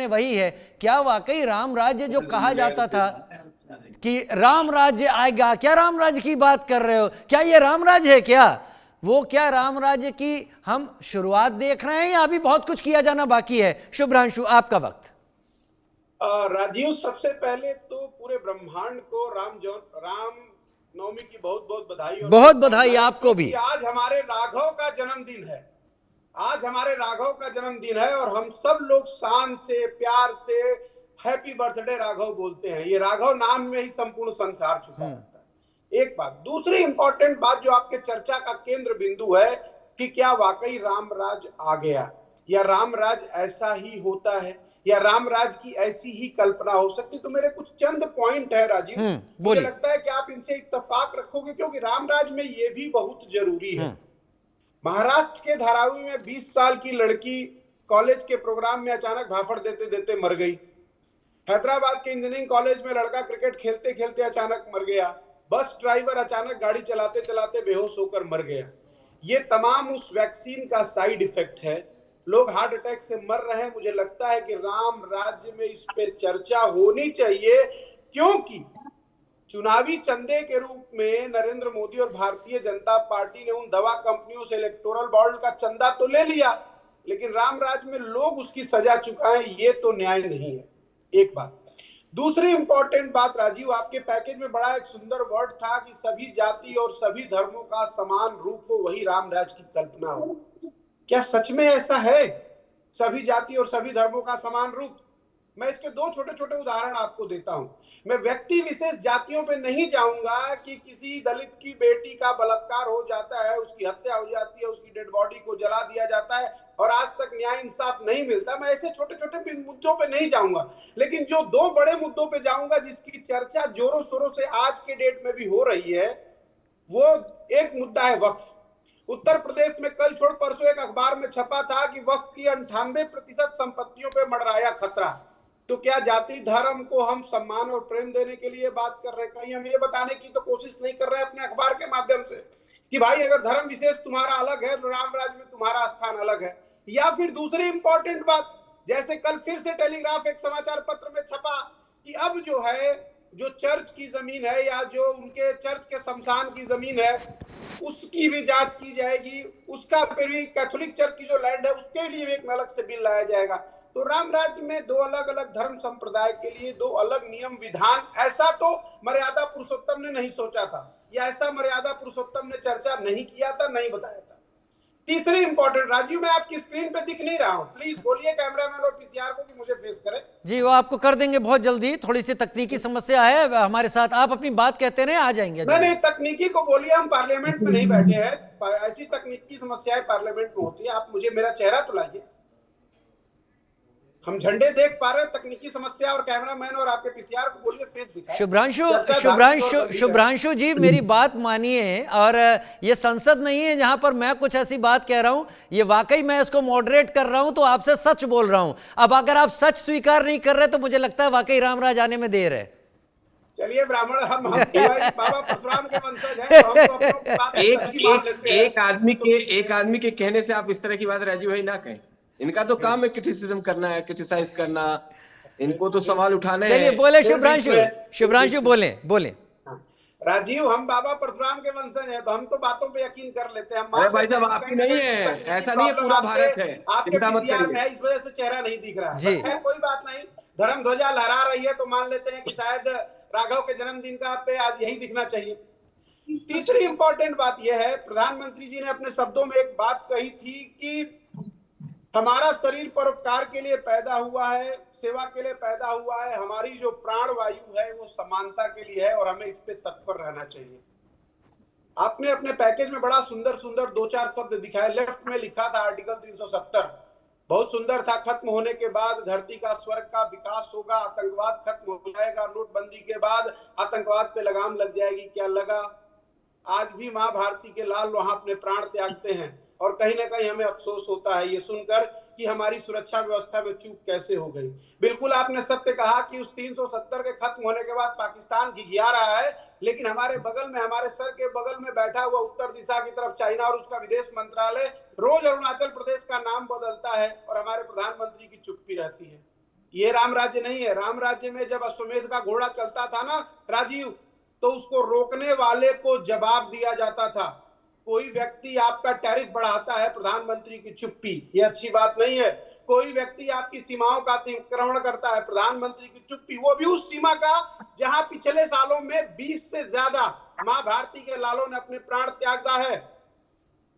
वही है। क्या वाकई राम राज्य जो कहा जाता था कि राम राज्य आएगा, क्या राम राज्य की बात कर रहे हो? क्या ये राम राज्य है? क्या वो क्या राम राज्य की हम शुरुआत देख रहे हैं या अभी बहुत कुछ किया जाना बाकी है? शुभ्रांशु, आपका वक्त। राजीव, सबसे पहले तो पूरे ब्रह्मांड को राम नवमी की बहुत बहुत बधाई। और बहुत बधाई आपको भी। आज हमारे राघव का जन्मदिन है। आज हमारे राघव का जन्मदिन है और हम सब लोग शान से, प्यार से हैप्पी बर्थडे राघव बोलते हैं। ये राघव नाम में ही संपूर्ण संसार छुपा रहता है। एक बात। दूसरी इंपॉर्टेंट बात जो आपके चर्चा का केंद्र बिंदु है कि क्या वाकई रामराज आ गया, या रामराज ऐसा ही होता है, या रामराज की ऐसी ही कल्पना हो सकती। तो मेरे कुछ चंद पॉइंट है राजीव, मुझे लगता है कि आप इनसे इत्तेफाक रखोगे, क्योंकि रामराज में ये भी बहुत जरूरी है। महाराष्ट्र के धारावी में 20 साल की लड़की कॉलेज के प्रोग्राम में अचानक भाफड़ देते देते मर गई। हैदराबाद के इंजीनियरिंग कॉलेज में लड़का क्रिकेट खेलते खेलते अचानक मर गया। बस ड्राइवर अचानक गाड़ी चलाते चलाते बेहोश होकर मर गया। ये तमाम उस वैक्सीन का साइड इफेक्ट है। लोग हार्ट अटैक से मर रहे हैं। मुझे लगता है कि राम राज्य में इस पे चर्चा होनी चाहिए, क्योंकि चुनावी चंदे के रूप में नरेंद्र मोदी और भारतीय जनता पार्टी ने उन दवा कंपनियों से इलेक्टोरल बॉन्ड का चंदा तो ले लिया, लेकिन रामराज में लोग उसकी सजा चुकाएं, ये तो न्याय नहीं है। एक बात। दूसरी इंपॉर्टेंट बात राजीव, आपके पैकेज में बड़ा एक सुंदर वर्ड था कि सभी जाति और सभी धर्मों का समान रूप हो, वही रामराज की कल्पना हो। क्या सच में ऐसा है, सभी जाति और सभी धर्मों का समान रूप? मैं इसके दो छोटे छोटे उदाहरण आपको देता हूं। मैं व्यक्ति विशेष जातियों पे नहीं जाऊंगा कि किसी दलित की बेटी का बलात्कार हो जाता है, उसकी हत्या हो जाती है, उसकी डेड बॉडी को जला दिया जाता है और आज तक न्याय इंसाफ नहीं मिलता। मैं ऐसे छोटे छोटे मुद्दों पे नहीं जाऊंगा, लेकिन जो दो बड़े मुद्दों पे जाऊंगा जिसकी चर्चा जोरों शोरों से आज के डेट में भी हो रही है, वो एक मुद्दा है वक्फ। उत्तर प्रदेश में कल छोड़ परसों एक अखबार में छपा था कि वक्फ की 98% संपत्तियों पे मंडराया खतरा। तो क्या जाति धर्म को हम सम्मान और प्रेम देने के लिए बात कर रहे हैं? कहीं हम ये बताने की तो कोशिश नहीं कर रहे अपने अखबार के माध्यम से कि भाई अगर धर्म विशेष तुम्हारा अलग है तो रामराज में तुम्हारा स्थान अलग है? या फिर दूसरी इंपॉर्टेंट बात, जैसे कल फिर से टेलीग्राफ एक समाचार पत्र में छपा कि अब जो है, जो चर्च की जमीन है या जो उनके चर्च के शमशान की जमीन है, उसकी भी जांच की जाएगी। उसका फिर भी कैथोलिक चर्च की जो लैंड है उसके लिए भी एक अलग से बिल लाया जाएगा। तो राम राज्य में दो अलग अलग धर्म संप्रदाय के लिए दो अलग नियम विधान, ऐसा तो मर्यादा पुरुषोत्तम ने नहीं सोचा था, या ऐसा मर्यादा पुरुषोत्तम ने चर्चा नहीं किया था, नहीं बताया था। तीसरी इंपॉर्टेंट राजीव, मैं आपकी स्क्रीन पे दिख नहीं रहा हूं, प्लीज बोलिए कैमरामैन और पीसीआर को कि मुझे फेस करे। जी, वो आपको कर देंगे बहुत जल्दी। थोड़ी सी तकनीकी समस्या है हमारे साथ, आप अपनी बात कहते रहे, आ जाएंगे। नहीं, तकनीकी को बोलिए, हम पार्लियामेंट में नहीं बैठे हैं, ऐसी तकनीकी समस्याएं पार्लियामेंट में होती है। आप मुझे मेरा चेहरा तो लाइए, हम झंडे देख पा रहे हैं। तकनीकी समस्या और कैमरामैन और आपके पीसीआर को बोलिए फेस दिखाएं। शुभ्रांशु जी, मेरी बात मानिए। और ये संसद नहीं है जहां पर मैं कुछ ऐसी बात कह रहा हूं, ये वाकई मैं इसको मॉडरेट कर रहा हूं, तो आपसे सच बोल रहा हूं। अब अगर आप सच स्वीकार नहीं कर रहे तो मुझे लगता है वाकई रामराज आने में देर है। चलिए ब्राह्मण, हम बाबा परशुराम के वंशज हैं, तो हम तो अपनी बात सच्ची मान लेते हैं। एक आदमी के कहने से आप इस तरह की बात राजीव भाई ना कहें। इनका तो काम है क्रिटिसिज्म करना है, क्रिटिसाइज करना, इनको तो सवाल उठाने हैं। चलिए बोले शुभ्रांशु, बोले। राजीव, हम बाबा परशुराम के वंशज हैं, तो हम तो बातों पे यकीन कर लेते हैं। अरे भाई साहब, आपकी नहीं है, ऐसा नहीं है, पूरा भारत है। आपके पीसीआर में है, इस वजह से चेहरा नहीं दिख रहा है। कोई बात नहीं, धर्म ध्वजा लहरा रही है तो मान लेते हैं कि शायद राघव के जन्मदिन का पे आज यही दिखना चाहिए। तीसरी इंपॉर्टेंट बात यह है, प्रधानमंत्री जी ने अपने शब्दों में एक बात कही थी कि हमारा शरीर परोपकार के लिए पैदा हुआ है, सेवा के लिए पैदा हुआ है। हमारी जो प्राण वायु है वो समानता के लिए है और हमें इस पे तत्पर रहना चाहिए। आपने अपने पैकेज में बड़ा सुंदर सुंदर दो चार शब्द दिखाए। लेफ्ट में लिखा था आर्टिकल 370, बहुत सुंदर था। खत्म होने के बाद धरती का स्वर्ग का विकास होगा, आतंकवाद खत्म हो जाएगा, नोटबंदी के बाद आतंकवाद पे लगाम लग जाएगी। क्या लगा? आज भी मां भारती के लाल वहां अपने प्राण त्यागते हैं और कहीं ना कहीं हमें अफसोस होता है ये सुनकर कि हमारी सुरक्षा व्यवस्था में चूक कैसे हो गई। बिल्कुल आपने सत्य कहा कि उस 370 के खत्म होने के बाद पाकिस्तान घिघिया रहा है, लेकिन हमारे बगल में, हमारे सर के बगल में बैठा हुआ उत्तर दिशा की तरफ चाइना और उसका विदेश मंत्रालय रोज अरुणाचल प्रदेश का नाम बदलता है और हमारे प्रधानमंत्री की चुप्पी रहती है। ये राम राज्य नहीं है। राम राज्य में जब अश्वमेध का घोड़ा चलता था ना राजीव, तो उसको रोकने वाले को जवाब दिया जाता था। कोई व्यक्ति आपका टैरिफ बढ़ाता है, प्रधानमंत्री की चुप्पी, ये अच्छी बात नहीं है। कोई व्यक्ति आपकी सीमाओं का अतिक्रमण करता है, प्रधानमंत्री की चुप्पी, वो भी उस सीमा का जहां पिछले सालों में 20 से ज्यादा मां भारती के लालों ने अपने प्राण त्यागा है,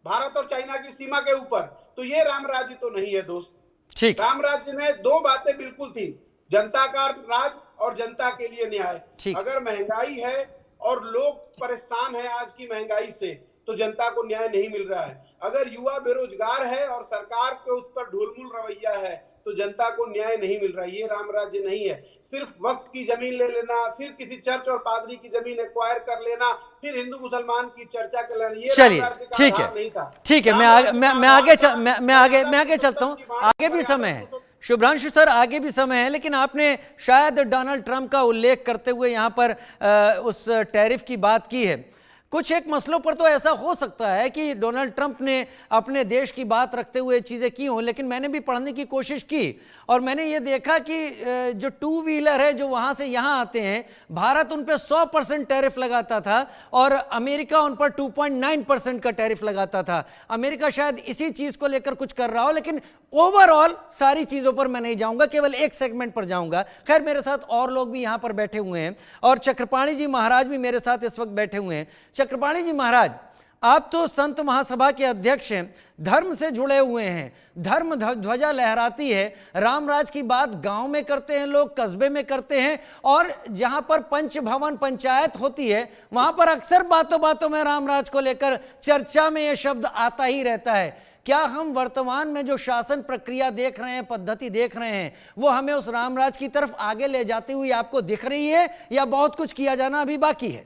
भारत और चाइना की सीमा के ऊपर। तो ये राम राज्य तो नहीं है दोस्त। ठीक, राम राज्य में दो बातें बिल्कुल थी, जनता का राज और जनता के लिए न्याय। अगर महंगाई है और लोग परेशान हैं आज की महंगाई से, तो जनता को न्याय नहीं मिल रहा है। अगर युवा बेरोजगार है और सरकार के उस पर ढुलमुल रवैया है, तो जनता को न्याय नहीं मिल रहा है। ये राम राज्य नहीं है। सिर्फ वक्त की जमीन ले लेना, फिर किसी चर्च और पादरी की जमीन एक्वायर कर लेना, फिर हिंदु मुसलमान की चर्चा कर लेना, ये चलिए, राम राज्य का ठीक आधार नहीं था। है, ठीक है, मैं आगे चलता हूं। आगे भी समय है शुभ्रांशु सर, आगे भी समय है, लेकिन आपने शायद डोनाल्ड ट्रंप का उल्लेख करते हुए यहां पर उस टैरिफ की बात की है। कुछ एक मसलों पर तो ऐसा हो सकता है कि डोनाल्ड ट्रंप ने अपने देश की बात रखते हुए चीज़ें की हों, लेकिन मैंने भी पढ़ने की कोशिश की और मैंने ये देखा कि जो टू व्हीलर है जो वहाँ से यहाँ आते हैं, भारत उन पर 100% टैरिफ लगाता था और अमेरिका उन पर 2.9% का टैरिफ लगाता था। अमेरिका शायद इसी चीज़ को लेकर कुछ कर रहा हो, लेकिन ओवरऑल सारी चीज़ों पर मैं नहीं जाऊँगा, केवल एक सेगमेंट पर जाऊँगा। खैर, मेरे साथ और लोग भी यहाँ पर बैठे हुए हैं और चक्रपाणी जी महाराज भी मेरे साथ इस वक्त बैठे हुए हैं। चक्रपाणी जी महाराज, आप तो संत महासभा के अध्यक्ष हैं, धर्म से जुड़े हुए हैं, धर्म ध्वजा लहराती है, रामराज की बात गांव में करते हैं लोग, कस्बे में करते हैं, और जहां पर पंच भवन पंचायत होती है वहां पर अक्सर बातों बातों में रामराज को लेकर चर्चा में यह शब्द आता ही रहता है। क्या हम वर्तमान में जो शासन प्रक्रिया देख रहे हैं, पद्धति देख रहे हैं, वो हमें उस रामराज की तरफ आगे ले जाती हुई आपको दिख रही है, या बहुत कुछ किया जाना अभी बाकी है?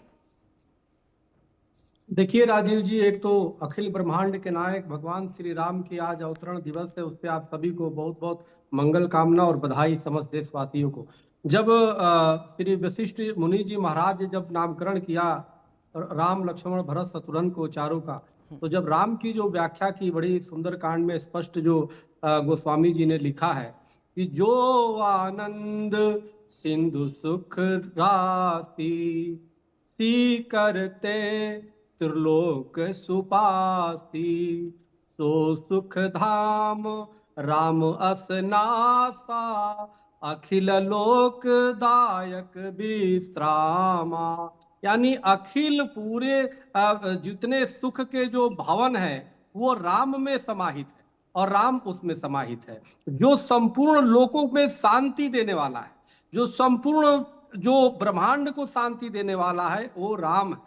देखिए राजीव जी, एक तो अखिल ब्रह्मांड के नायक भगवान श्री राम की आज अवतरण दिवस है, उस पर आप सभी को बहुत बहुत मंगल कामना और बधाई समस्त देशवासियों को। जब श्री वशिष्ठ मुनि जी महाराज ने जब नामकरण किया राम लक्ष्मण भरत शत्रुघ्न को चारों का, तो जब राम की जो व्याख्या की बड़ी सुंदर कांड में स्पष्ट जो गोस्वामी जी ने लिखा है कि जो आनंद सिंधु सुख राशि सी करते त्रिलोक सुपासी, सो सुख धाम राम असनासा अखिल लोक दायक विश्रामा। यानी अखिल पूरे जितने सुख के जो भवन है वो राम में समाहित है और राम उसमें समाहित है। जो संपूर्ण लोकों में शांति देने वाला है, जो संपूर्ण जो ब्रह्मांड को शांति देने वाला है, वो राम है।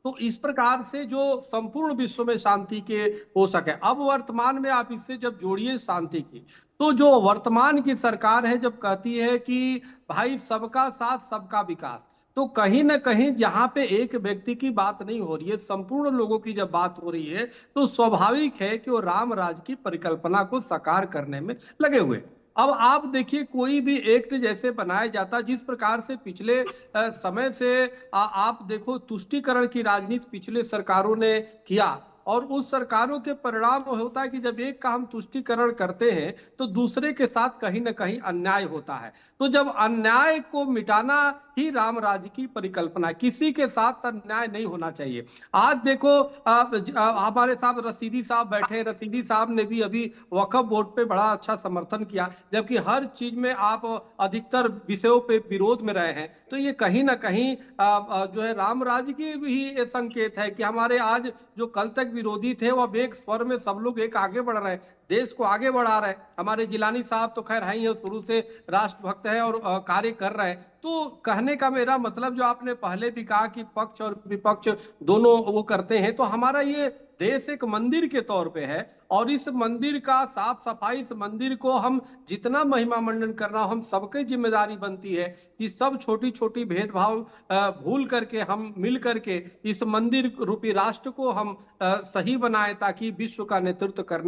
तो इस प्रकार से जो संपूर्ण विश्व में शांति के हो सके। अब वर्तमान में आप इससे जब जोड़िए शांति की, तो जो वर्तमान की सरकार है जब कहती है कि भाई सबका साथ सबका विकास, तो कहीं ना कहीं जहां पे एक व्यक्ति की बात नहीं हो रही है, संपूर्ण लोगों की जब बात हो रही है, तो स्वाभाविक है कि वो राम राज की परिकल्पना को साकार करने में लगे हुए। अब आप देखिए, कोई भी एक्ट जैसे बनाया जाता, जिस प्रकार से पिछले समय से आप देखो तुष्टीकरण की राजनीति पिछले सरकारों ने किया, और उस सरकारों के परिणाम होता है कि जब एक का हम तुष्टीकरण करते हैं तो दूसरे के साथ कहीं ना कहीं अन्याय होता है। तो जब अन्याय को मिटाना ही राम राज्य की परिकल्पना, किसी के साथ अन्याय नहीं होना चाहिए। आज देखो हमारे साथ रशीदी साहब बैठे, रशीदी साहब ने भी अभी वक्फ बोर्ड पे बड़ा अच्छा समर्थन किया, जबकि हर चीज में आप अधिकतर विषयों पे विरोध में रहे हैं। तो ये कहीं ना कहीं जो है राम राज्य की भी ये संकेत है कि हमारे आज जो कल तक विरोधी थे वो अब एक स्वर में सब लोग एक आगे बढ़ रहे हैं, देश को आगे बढ़ा रहे हैं। हमारे जिलानी साहब तो खैर है ही, शुरू से राष्ट्रभक्त है और कार्य कर रहे हैं। तो कहने का मेरा मतलब, जो आपने पहले भी कहा कि पक्ष और विपक्ष दोनों वो करते हैं, तो हमारा ये देश एक मंदिर के तौर पे है, और इस मंदिर का साफ सफाई, इस मंदिर को हम जितना महिमा मंडन करना, हम सबकी जिम्मेदारी बनती है कि सब छोटी छोटी भेदभाव भूल करके हम मिल करके इस मंदिर रूपी राष्ट्र को हम सही बनाए, ताकि विश्व का नेतृत्व करने